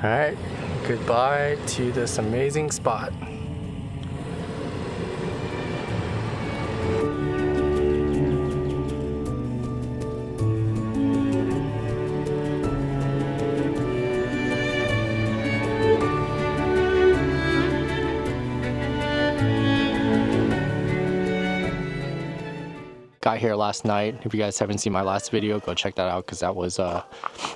Alright, goodbye to this amazing spot. Got here last night. If you guys haven't seen my last video, go check that out because that was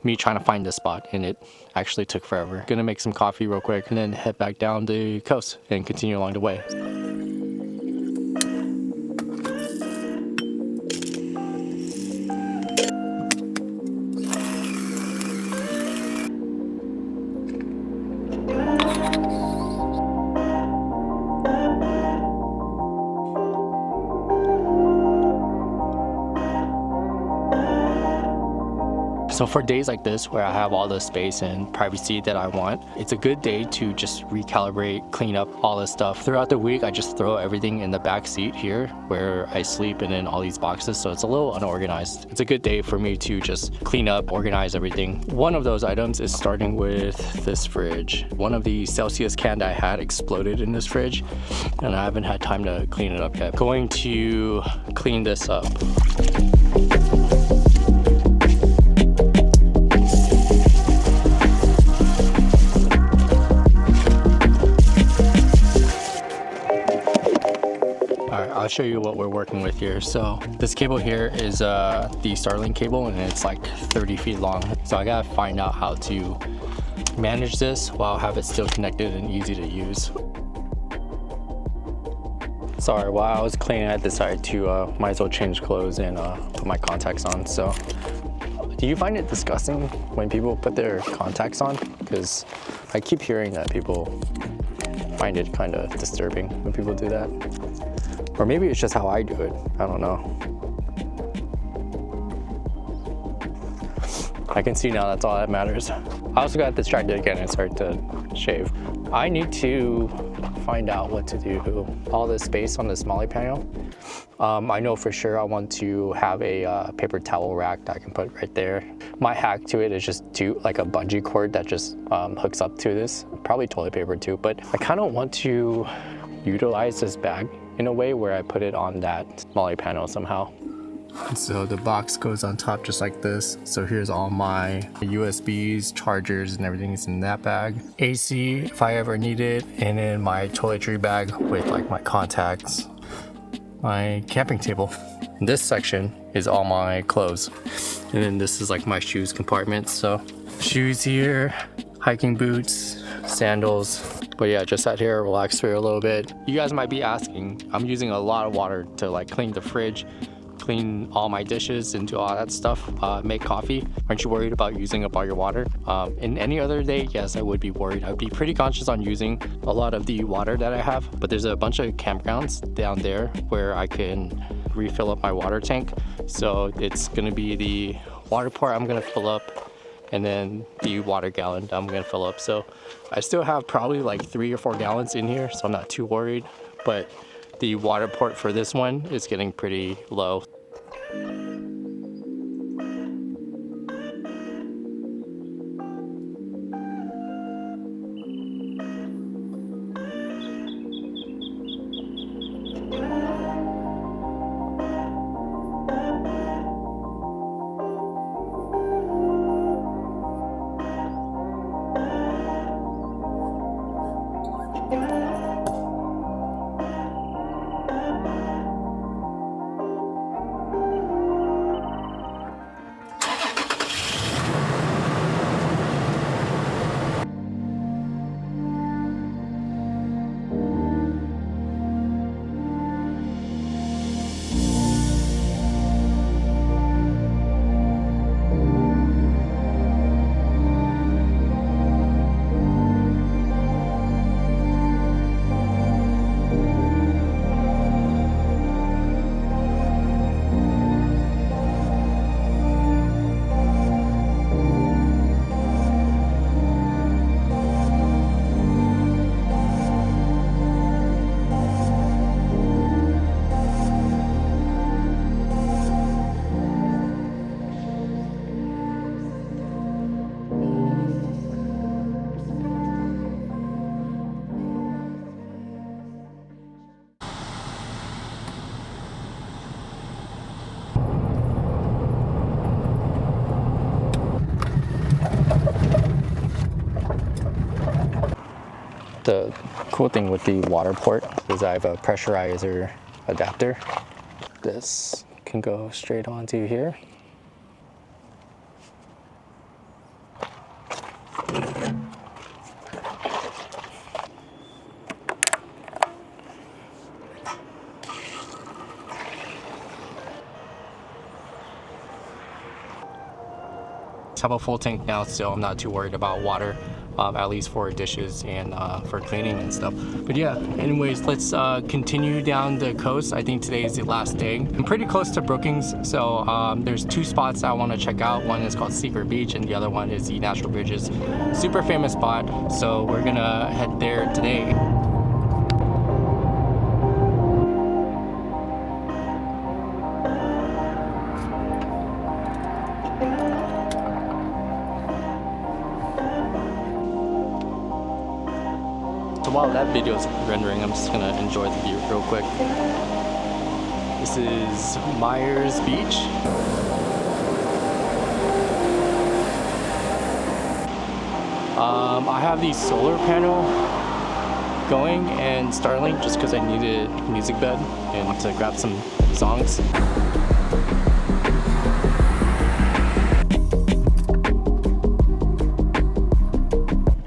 me trying to find this spot and it actually took forever. Gonna make some coffee real quick and then head back down the coast and continue along the way. So for days like this where I have all the space and privacy that I want, it's a good day to just recalibrate, clean up all this stuff. Throughout the week, I just throw everything in the back seat here where I sleep and in all these boxes, so it's a little unorganized. It's a good day for me to just clean up, organize everything. One of those items is starting with this fridge. One of the Celsius cans I had exploded in this fridge and I haven't had time to clean it up yet. Going to clean this up. I'll show you what we're working with here. So this cable here is the Starlink cable and it's like 30 feet long. So I gotta find out how to manage this while have it still connected and easy to use. Sorry, while I was cleaning, I decided to might as well change clothes and put my contacts on. So do you find it disgusting when people put their contacts on? Because I keep hearing that people find it kind of disturbing when people do that. Or maybe it's just how I do it. I don't know. I can see now that's all that matters. I also got distracted again and started to shave. I need to find out what to do. All this space on this molly panel. I know for sure I want to have a paper towel rack that I can put right there. My hack to it is just do like a bungee cord that just hooks up to this. Probably toilet paper too, but I kind of want to utilize this bag in a way where I put it on that molly panel somehow. So the box goes on top just like this. So here's all my USBs, chargers, and everything is in that bag. AC if I ever need it, and then my toiletry bag with like my contacts, my camping table. This section is all my clothes. And then this is like my shoes compartment. So shoes here, hiking boots, sandals. But yeah, just sat here, relaxed for a little bit. You guys might be asking, I'm using a lot of water to like clean the fridge, clean all my dishes and do all that stuff, make coffee. Aren't you worried about using up all your water? In any other day, yes, I would be worried. I'd be pretty conscious on using a lot of the water that I have, but there's a bunch of campgrounds down there where I can refill up my water tank. So it's gonna be the water port I'm gonna fill up, and then the water gallon I'm gonna fill up. So I still have probably like 3 or 4 gallons in here, so I'm not too worried, but the water port for this one is getting pretty low. The cool thing with the water port is I have a pressurizer adapter. This can go straight onto here. I have a full tank now, so I'm not too worried about water, at least for dishes and for cleaning and stuff. But yeah, anyways, let's continue down the coast. I think today is the last day. I'm pretty close to Brookings, so there's 2 spots I want to check out. One is called Secret Beach and the other one is the Natural Bridges. Super famous spot, so we're gonna head there today. So while that video is rendering, I'm just gonna enjoy the view real quick. This is Myers Beach. I have the solar panel going and Starlink just because I needed Musicbed and to grab some songs.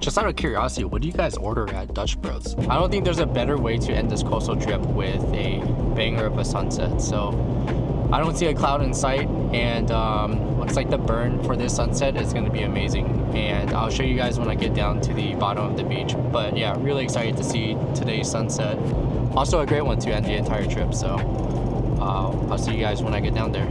Just out of curiosity, what do you guys order at Dutch Bros? I don't think there's a better way to end this coastal trip with a banger of a sunset. So I don't see a cloud in sight, and looks like the burn for this sunset is going to be amazing. And I'll show you guys when I get down to the bottom of the beach. But yeah, really excited to see today's sunset. Also a great one to end the entire trip. So I'll see you guys when I get down there.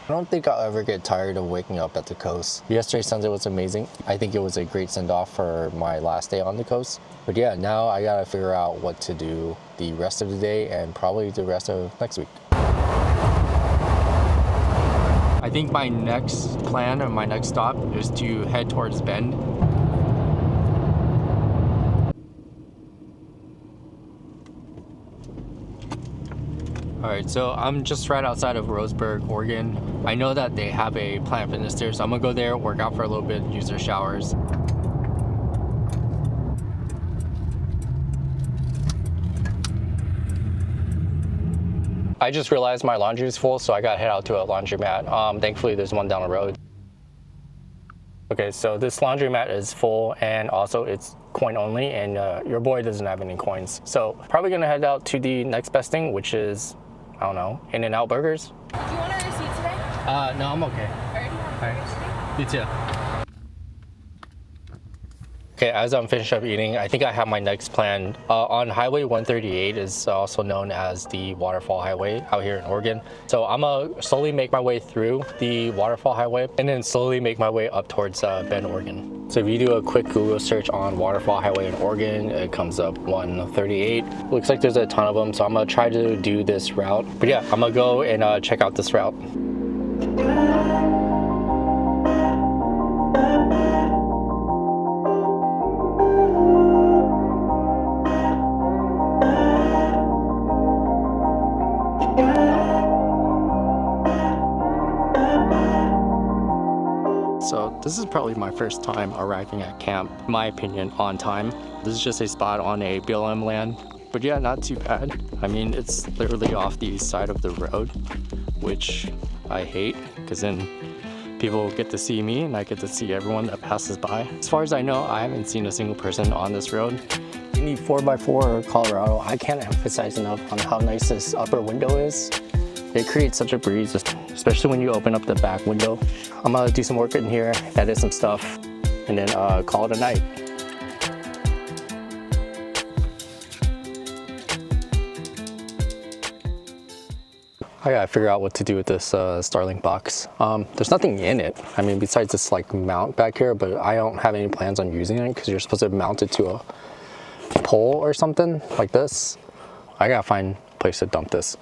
I don't think I'll ever get tired of waking up at the coast. Yesterday's sunset was amazing. I think it was a great send-off for my last day on the coast. But yeah, now I gotta figure out what to do the rest of the day and probably the rest of next week. I think my next plan or my next stop is to head towards Bend. Alright, so I'm just right outside of Roseburg, Oregon. I know that they have a Planet Fitness there, so I'm gonna go there, work out for a little bit, use their showers. I just realized my laundry is full, so I gotta head out to a laundromat. Thankfully, there's one down the road. Okay, so this laundromat is full, and also it's coin only, and your boy doesn't have any coins. So probably gonna head out to the next best thing, which is, I don't know, In-N-Out Burgers. Do you want a receipt today? No, I'm okay. Alright, you too. Okay, as I'm finished up eating, I think I have my next plan. On Highway 138 is also known as the Waterfall Highway out here in Oregon. So I'm gonna slowly make my way through the Waterfall Highway and then slowly make my way up towards Bend, Oregon. So if you do a quick Google search on Waterfall Highway in Oregon, it comes up 138. Looks like there's a ton of them, so I'm gonna try to do this route. But yeah, I'm gonna go and check out this route. So this is probably my first time arriving at camp, in my opinion, on time. This is just a spot on a BLM land, but yeah, not too bad. I mean, it's literally off the side of the road, which I hate, because then people get to see me and I get to see everyone that passes by. As far as I know, I haven't seen a single person on this road. You need 4x4 Colorado. I can't emphasize enough on how nice this upper window is. It creates such a breeze, especially when you open up the back window. I'm gonna do some work in here, edit some stuff, and then call it a night. I gotta figure out what to do with this Starlink box. There's nothing in it. I mean, besides this like mount back here, but I don't have any plans on using it because you're supposed to mount it to a pole or something like this. I gotta find a place to dump this.